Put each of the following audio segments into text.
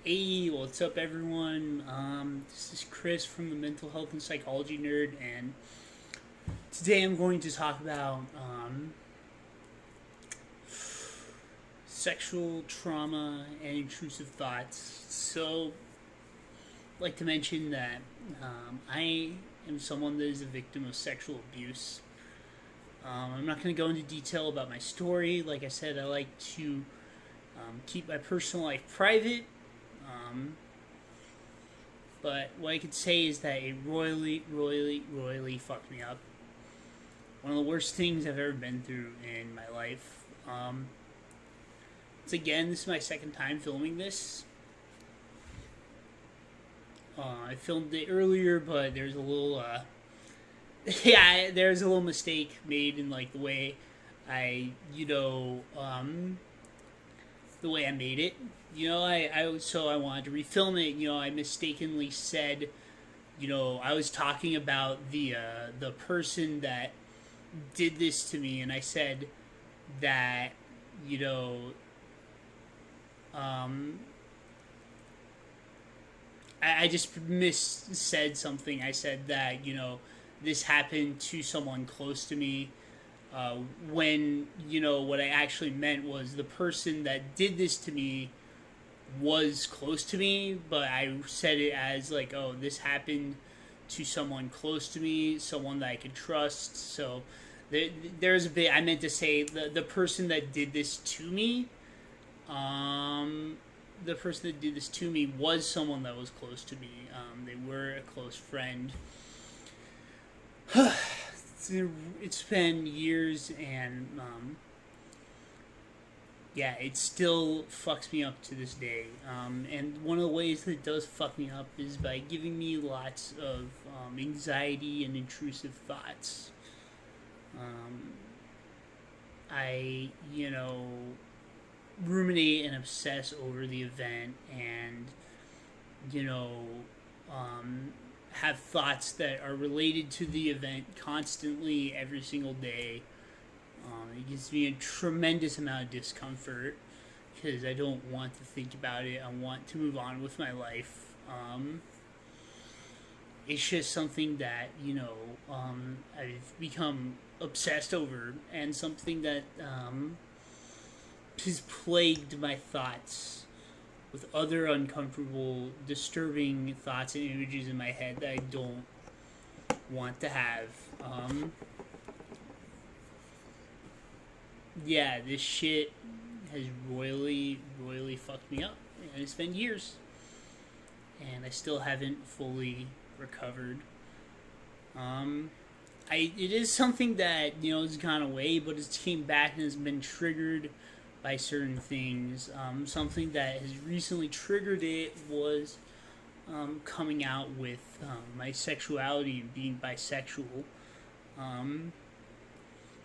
Hey, what's up, everyone? This is Chris from the Mental Health and Psychology Nerd, and today I'm going to talk about sexual trauma and intrusive thoughts. So, I'd like to mention that I am someone that is a victim of sexual abuse. I'm not going to go into detail about my story. Like I said, I like to keep my personal life private. Um, But what I could say is that it royally fucked me up. One of the worst things I've ever been through in my life. It's again, this is my second time filming this. I filmed it earlier, but there's a little, yeah, there's a little mistake made in like the way I, the way I made it. So I wanted to refilm it. I mistakenly said, I was talking about the person that did this to me, and I said that, you know, um, I just said something. I said that this happened to someone close to me. When what I actually meant was the person that did this to me was close to me, but I said it as like, oh, this happened to someone close to me, someone that I could trust. So there's a bit I meant to say the person that did this to me, um, the person that did this to me was someone that was close to me. They were a close friend. It's been years, and yeah, it still fucks me up to this day. And one of the ways that it does fuck me up is by giving me lots of anxiety and intrusive thoughts. Um, I, ruminate and obsess over the event, and, you know, um, have thoughts that are related to the event constantly every single day. It gives me a tremendous amount of discomfort because I don't want to think about it. I want to move on with my life. It's just something that I've become obsessed over, and something that has plagued my thoughts with other uncomfortable, disturbing thoughts and images in my head that I don't want to have. Yeah, this shit has royally fucked me up. And it's been years. And I still haven't fully recovered. Um, it is something that, has gone away, but it's came back and has been triggered by certain things. Something that has recently triggered it was coming out with my sexuality and being bisexual. Um,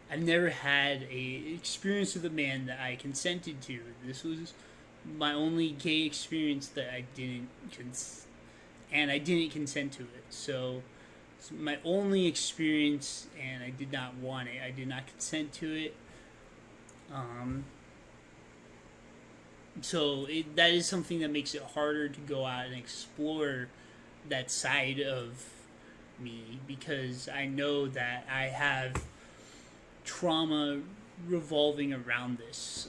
I've never had a experience with a man that I consented to. This was my only gay experience that I didn't consent to it. So it's my only experience, and I did not want it. I did not consent to it. Um, that is something that makes it harder to go out and explore that side of me, because I know that I have trauma revolving around this.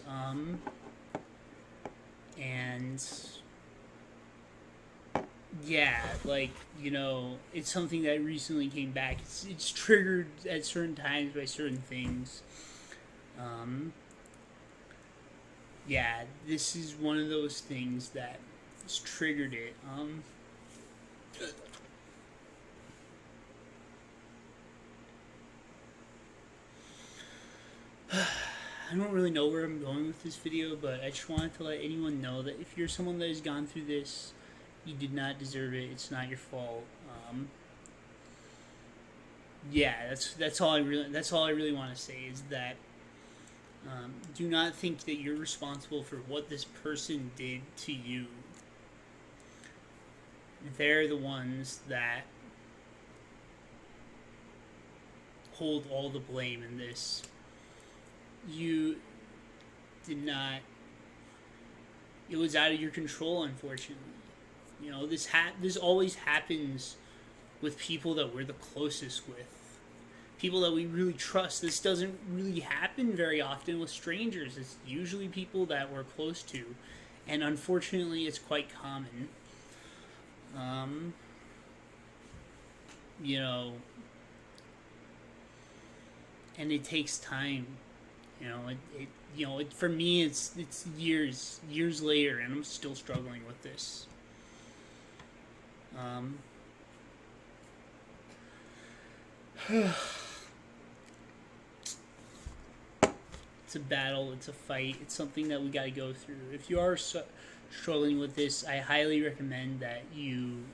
And yeah, like, it's something that recently came back. It's triggered at certain times by certain things. Um, yeah, this is one of those things that has triggered it. I don't really know where I'm going with this video, but I just wanted to let anyone know that if you're someone that has gone through this, you did not deserve it. It's not your fault. Yeah, that's all I really want to say is that do not think that you're responsible for what this person did to you. They're the ones that hold all the blame in this. You did not It was out of your control, unfortunately. You know, this always happens with people that we're the closest with, people that we really trust. This doesn't really happen very often with strangers. It's usually people that we're close to, and unfortunately, it's quite common. Um, you know, and it takes time. For me, it's years later, and I'm still struggling with this. It's a battle. It's a fight. It's something that we got to go through. If you are struggling with this, I highly recommend that you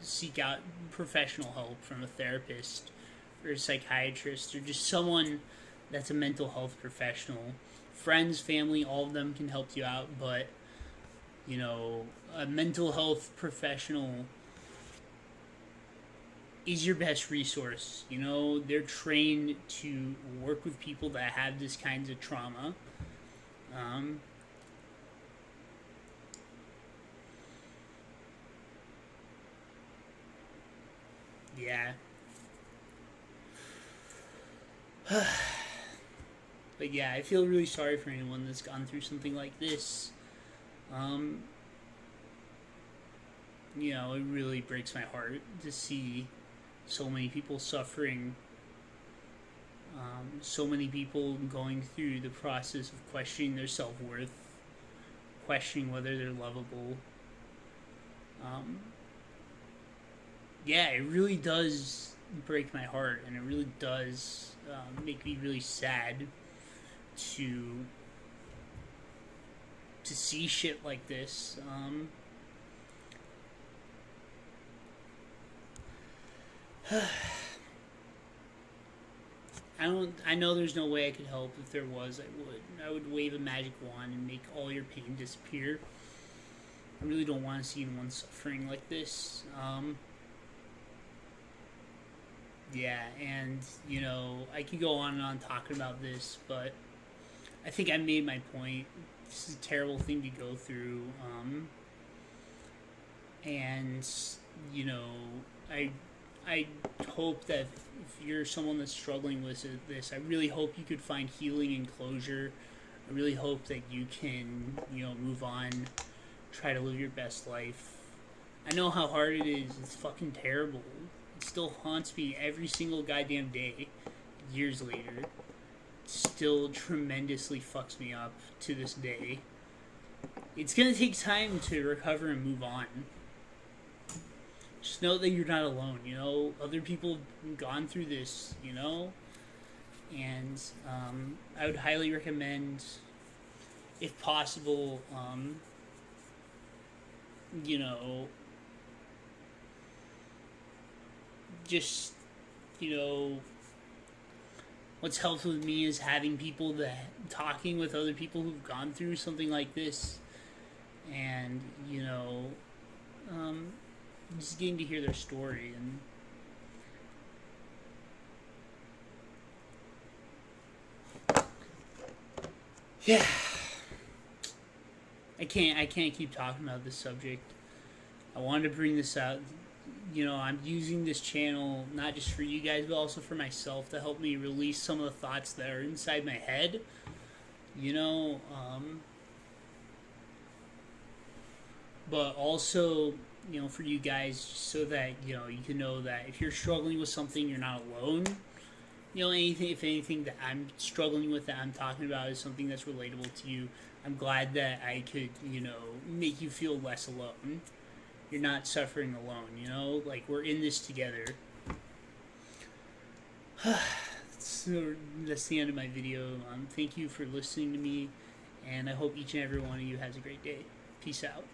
seek out professional help from a therapist or a psychiatrist or just someone that's a mental health professional. Friends, family, all of them can help you out, but a mental health professional is your best resource. They're trained to work with people that have this kinds of trauma. Yeah. But yeah, I feel really sorry for anyone that's gone through something like this. It really breaks my heart to see so many people suffering, so many people going through the process of questioning their self-worth, questioning whether they're lovable. It really does break my heart, and it really does make me really sad to see shit like this. I know there's no way I could help. If there was, I would wave a magic wand and make all your pain disappear. I really don't want to see anyone suffering like this. And I could go on and on talking about this, but I think I made my point. This is a terrible thing to go through. I hope that if you're someone that's struggling with this, I really hope you could find healing and closure. I really hope that you can, move on, try to live your best life. I know how hard it is. It's fucking terrible. It still haunts me every single goddamn day, years later. It still tremendously fucks me up to this day. It's gonna take time to recover and move on. Just know that you're not alone, Other people have gone through this, And I would highly recommend, if possible, just, what's helped with me is having people talking with other people who've gone through something like this. And, just getting to hear their story. And yeah, I can't keep talking about this subject. I wanted to bring this out. I'm using this channel not just for you guys, but also for myself, to help me release some of the thoughts that are inside my head. But also, for you guys, so that, you can know that if you're struggling with something, you're not alone. If anything that I'm struggling with, that I'm talking about, is something that's relatable to you, I'm glad that I could, make you feel less alone. You're not suffering alone, like, we're in this together. So that's the end of my video. Thank you for listening to me, and I hope each and every one of you has a great day. Peace out.